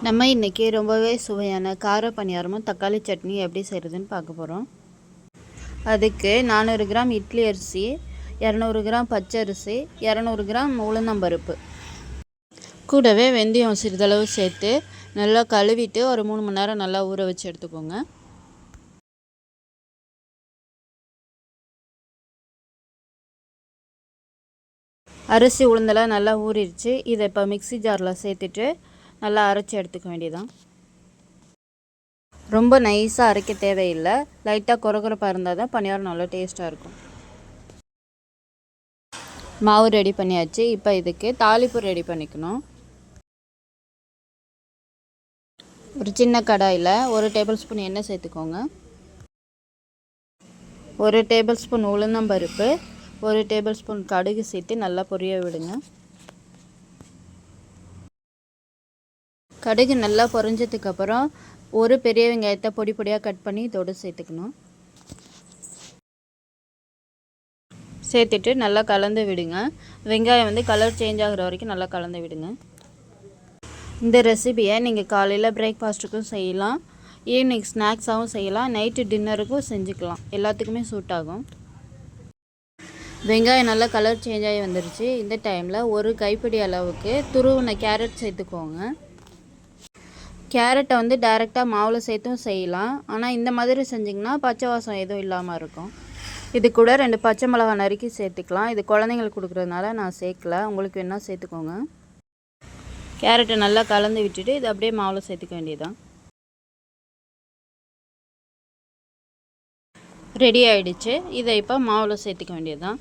நம்ம இன்றைக்கி ரொம்பவே சுவையான கார பணியாரமும் தக்காளி சட்னி எப்படி செய்கிறதுன்னு பார்க்க போகிறோம். அதுக்கு 400 கிராம் இட்லி அரிசி, 200 கிராம் பச்சரிசி, 200 கிராம் உளுந்தம்பருப்பு, கூடவே வெந்தயம் சிறிதளவு சேர்த்து நல்லா கழுவிட்டு ஒரு 3 மணி நேரம் நல்லா ஊற வச்சு எடுத்துக்கோங்க. அரிசி உளுந்தெல்லாம் நல்லா ஊறிடுச்சு. இதை இப்போ மிக்சி ஜாரில் சேர்த்துட்டு நல்லா அரைச்சி எடுத்துக்க வேண்டியதான். ரொம்ப நைஸாக அரைக்க தேவையில்லை, லைட்டாக கொரகொரப்பாக இருந்தால் தான் பணியாரம் நல்லா டேஸ்ட்டாக இருக்கும். மாவு ரெடி பண்ணியாச்சு. இப்போ இதுக்கு தாளிப்பு ரெடி பண்ணிக்கணும். ஒரு சின்ன கடாயில் 1 டேபிள் ஸ்பூன் எண்ணெய் சேர்த்துக்கோங்க. 1 டேபிள் ஸ்பூன் உளுந்தம்பருப்பு, 1 டேபிள் ஸ்பூன் கடுகு சேர்த்து நல்லா பொரிய விடுங்க. கடுகு நல்லா பொரிஞ்சதுக்கப்புறம் ஒரு பெரிய வெங்காயத்தை பொடி பொடியாக கட் பண்ணி இதோடு சேர்த்துக்கணும். சேர்த்துட்டு நல்லா கலந்து விடுங்க. வெங்காயம் கலர் சேஞ்ச் ஆகிற வரைக்கும் நல்லா கலந்து விடுங்க. இந்த ரெசிபியை நீங்கள் காலையில் பிரேக்ஃபாஸ்ட்டுக்கும் செய்யலாம், ஈவினிங் ஸ்நாக்ஸாகவும் செய்யலாம், நைட்டு டின்னருக்கும் செஞ்சுக்கலாம். எல்லாத்துக்குமே சூட் ஆகும். வெங்காயம் நல்லா கலர் சேஞ்ச் ஆகி வந்துருச்சு. இந்த டைமில் ஒரு கைப்பிடி அளவுக்கு துருவின கேரட் சேர்த்துக்கோங்க. கேரட்டை டைரெக்டாக மாவில் சேர்த்தும் செய்யலாம், ஆனால் இந்த மாதிரி செஞ்சிங்கன்னா பச்சை வாசம் எதுவும் இல்லாமல் இருக்கும். இது கூட 2 பச்சை மிளகாய் நறுக்கி சேர்த்துக்கலாம். இது குழந்தைங்களுக்கு கொடுக்குறதுனால நான் சேர்க்கல, உங்களுக்கு வேணால் சேர்த்துக்கோங்க. கேரட்டை நல்லா கலந்து விட்டுட்டு இது அப்படியே மாவில் சேர்த்துக்க வேண்டியதான். ரெடி ஆகிடுச்சு. இதை இப்போ மாவில் சேர்த்துக்க வேண்டியதுதான்.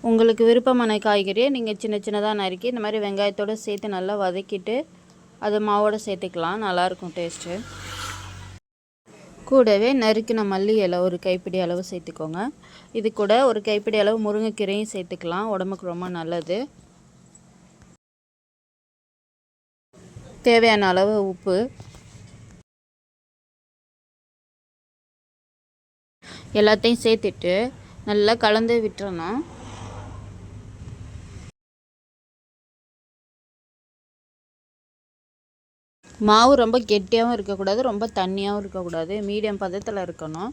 உங்களுக்கு விருப்பமான காய்கறியை நீங்கள் சின்ன சின்னதாக நறுக்கி இந்த மாதிரி வெங்காயத்தோடு சேர்த்து நல்லா வதக்கிட்டு அது மாவோடு சேர்த்துக்கலாம். நல்லாயிருக்கும் டேஸ்ட்டு. கூடவே நறுக்கின மல்லி இலை ஒரு கைப்பிடி அளவு சேர்த்துக்கோங்க. இது கூட ஒரு கைப்பிடி அளவு முருங்கைக்கீரையும் சேர்த்துக்கலாம், உடம்புக்கு ரொம்ப நல்லது. தேவையான அளவு உப்பு, எல்லாத்தையும் சேர்த்துட்டு நல்லா கலந்து விட்டுறணும். மாவு ரொம்ப கெட்டியாகவும் இருக்கக்கூடாது, ரொம்ப தண்ணியாகவும் இருக்கக்கூடாது, மீடியம் பதத்தில் இருக்கணும்.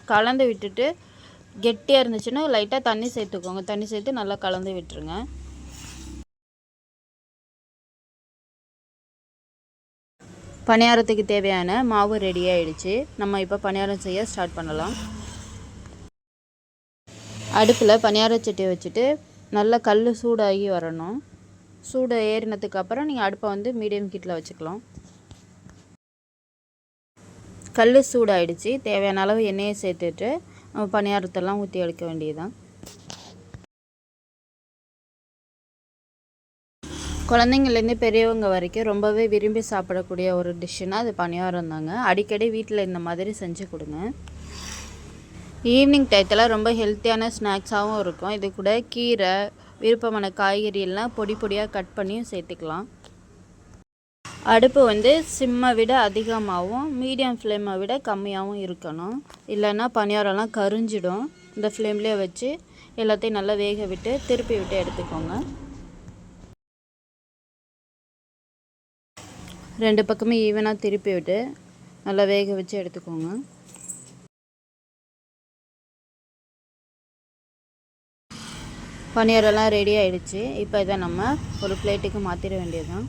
கலந்து விட்டுட்டு கெட்டியாக இருந்துச்சுன்னா லைட்டாக தண்ணி சேர்த்துக்கோங்க. தண்ணி சேர்த்து நல்லா கலந்து விட்டுருங்க. பணியாரத்துக்கு தேவையான மாவு ரெடி ஆகிடுச்சு. நம்ம இப்போ பணியாரம் செய்ய ஸ்டார்ட் பண்ணலாம். அடுப்பில் பணியார சட்டியை வச்சுட்டு நல்லா கல் சூடாகி வரணும். சூடு ஏறினதுக்கு அப்புறம் நீங்கள் அடுப்பை மீடியம் ஹீட்டில் வச்சுக்கலாம். கல் சூடாகிடுச்சு. தேவையான அளவு எண்ணெயை சேர்த்துட்டு நம்ம பணியாரத்தெல்லாம் ஊற்றி எடுக்க வேண்டியதுதான். குழந்தைங்கள்லேருந்து பெரியவங்க வரைக்கும் ரொம்பவே விரும்பி சாப்பிடக்கூடிய ஒரு டிஷ்ஷுனால் அது பணியாரம் தாங்க. அடிக்கடி வீட்டில் இந்த மாதிரி செஞ்சு கொடுங்க. ஈவினிங் டயத்தில் ரொம்ப ஹெல்த்தியான ஸ்நாக்ஸாகவும் இருக்கும். இது கூட கீரை, விருப்பமான காய்கறியெல்லாம் பொடி பொடியாக கட் பண்ணியும் சேர்த்துக்கலாம். அடுப்பு சிம்மை விட அதிகமாகவும் மீடியம் ஃப்ளேமை விட கம்மியாகவும் இருக்கணும், இல்லைன்னா பணியாரம்லாம் கரிஞ்சிடும். இந்த ஃப்ளேம்லேயே வச்சு எல்லாத்தையும் நல்லா வேக விட்டு திருப்பி விட்டு எடுத்துக்கோங்க. 2 பக்கமே ஈவனாக திருப்பி விட்டு நல்லா வேக வச்சு எடுத்துக்கோங்க. பணியாரெல்லாம் ரெடி ஆகிடுச்சு. இப்போ இதை நம்ம ஒரு பிளேட்டுக்கு மாற்றிட வேண்டியதுதான்.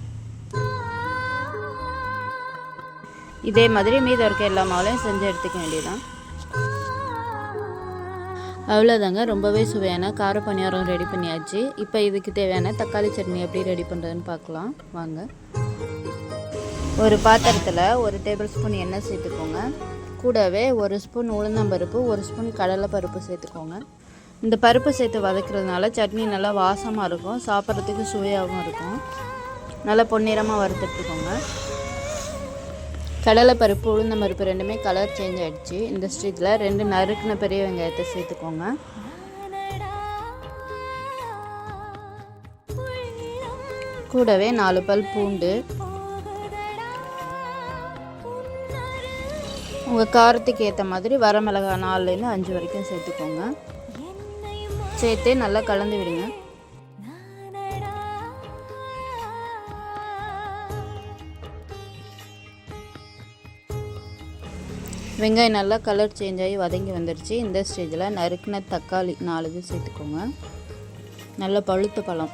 இதே மாதிரி மீதம் இருக்க எல்லா மாவுலையும் செஞ்சு எடுத்துக்க வேண்டியதுதான். அவ்வளோதாங்க, ரொம்பவே சுவையான கார பணியாரம் ரெடி பண்ணியாச்சு. இப்போ இதுக்கு தேவையான தக்காளி சட்னி எப்படி ரெடி பண்ணுறதுன்னு பார்க்கலாம் வாங்க. ஒரு பாத்திரத்தில் 1 டேபிள் ஸ்பூன் எண்ணெய் சேர்த்துக்கோங்க. கூடவே 1 ஸ்பூன் உளுந்தம்பருப்பு, 1 ஸ்பூன் கடலைப்பருப்பு சேர்த்துக்கோங்க. இந்த பருப்பு சேர்த்து வதக்கிறதுனால சட்னி நல்லா வாசமாக இருக்கும், சாப்பிட்றதுக்கு சுவையாகவும் இருக்கும். நல்லா பொன்னிறமாக வறுத்துட்டுக்கோங்க. கடலைப்பருப்பு உளுந்தம்பருப்பு ரெண்டுமே கலர் சேஞ்ச் ஆகிடுச்சு. இந்த ஸ்டேஜில் 2 நறுக்கின பெரிய வெங்காயத்தை சேர்த்துக்கோங்க. கூடவே 4 பல் பூண்டு, உங்கள் காரத்துக்கு ஏற்ற மாதிரி வரமிளகாய் 4லேருந்து 5 வரைக்கும் சேர்த்துக்கோங்க. சேர்த்து நல்லா கலந்து விடுங்க. வெங்காயம் நல்லா கலர் சேஞ்ச் ஆகி வதங்கி வந்துடுச்சு. இந்த ஸ்டேஜில் நறுக்கின தக்காளி 4 இது சேர்த்துக்கோங்க. நல்ல பழுத்த பழம்.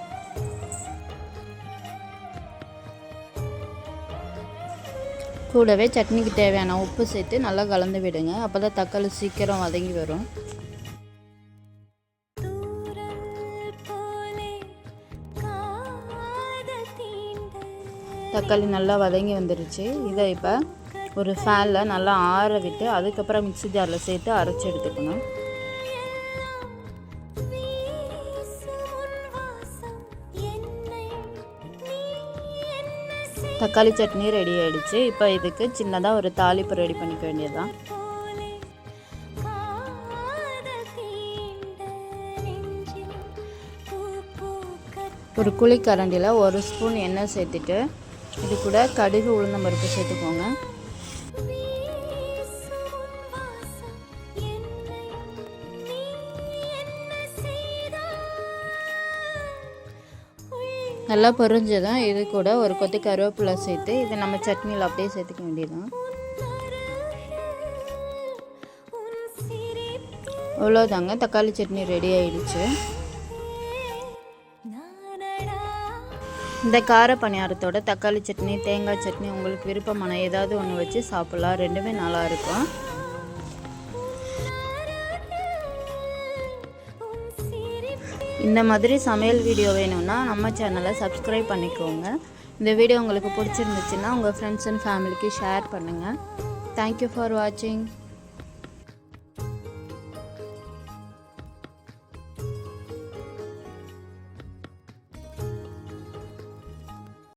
கூடவே சட்னிக்கு தேவையான உப்பு சேர்த்து நல்லா கலந்து விடுங்க. அப்போ தான் தக்காளி சீக்கிரம் வதங்கி வரும். தக்காளி நல்லா வதங்கி வந்துருச்சு. இதை இப்போ ஒரு ஃபேனில் நல்லா ஆற விட்டு அதுக்கப்புறம் மிக்ஸி ஜாரில் சேர்த்து அரைச்சி எடுத்துக்கணும். தக்காளி சட்னி ரெடி ஆகிடுச்சு. இப்போ இதுக்கு சின்னதாக ஒரு தாளிப்பு ரெடி பண்ணிக்க வேண்டியதுதான். ஒரு குழிக்கரண்டியில் 1 ஸ்பூன் எண்ணெய் சேர்த்துட்டு இது கூட கடுகு உளுந்தம் பருப்பு சேர்த்துக்கோங்க. நல்லா பொரிஞ்சதும் இது கூட ஒரு கொத்து கருவேப்பிலை சேர்த்து இதை நம்ம சட்னியில் அப்படியே சேர்த்துக்க வேண்டியதுதான். அவ்வளோதாங்க, தக்காளி சட்னி ரெடி ஆயிடுச்சு. இந்த கார பணியாரத்தோட தக்காளி சட்னி, தேங்காய் சட்னி உங்களுக்கு விருப்பமான ஏதாவது ஒன்று வச்சு சாப்பிட்லாம். ரெண்டுமே நல்லா இருக்கும். இந்த மாதிரி சமையல் வீடியோ வேணும்னா நம்ம சேனலை சப்ஸ்கிரைப் பண்ணிக்கோங்க. இந்த வீடியோ உங்களுக்கு பிடிச்சிருந்துச்சுன்னா உங்கள் ஃப்ரெண்ட்ஸ் அண்ட் ஃபேமிலிக்கு ஷேர் பண்ணுங்கள். தேங்க்யூ ஃபார் வாட்சிங்.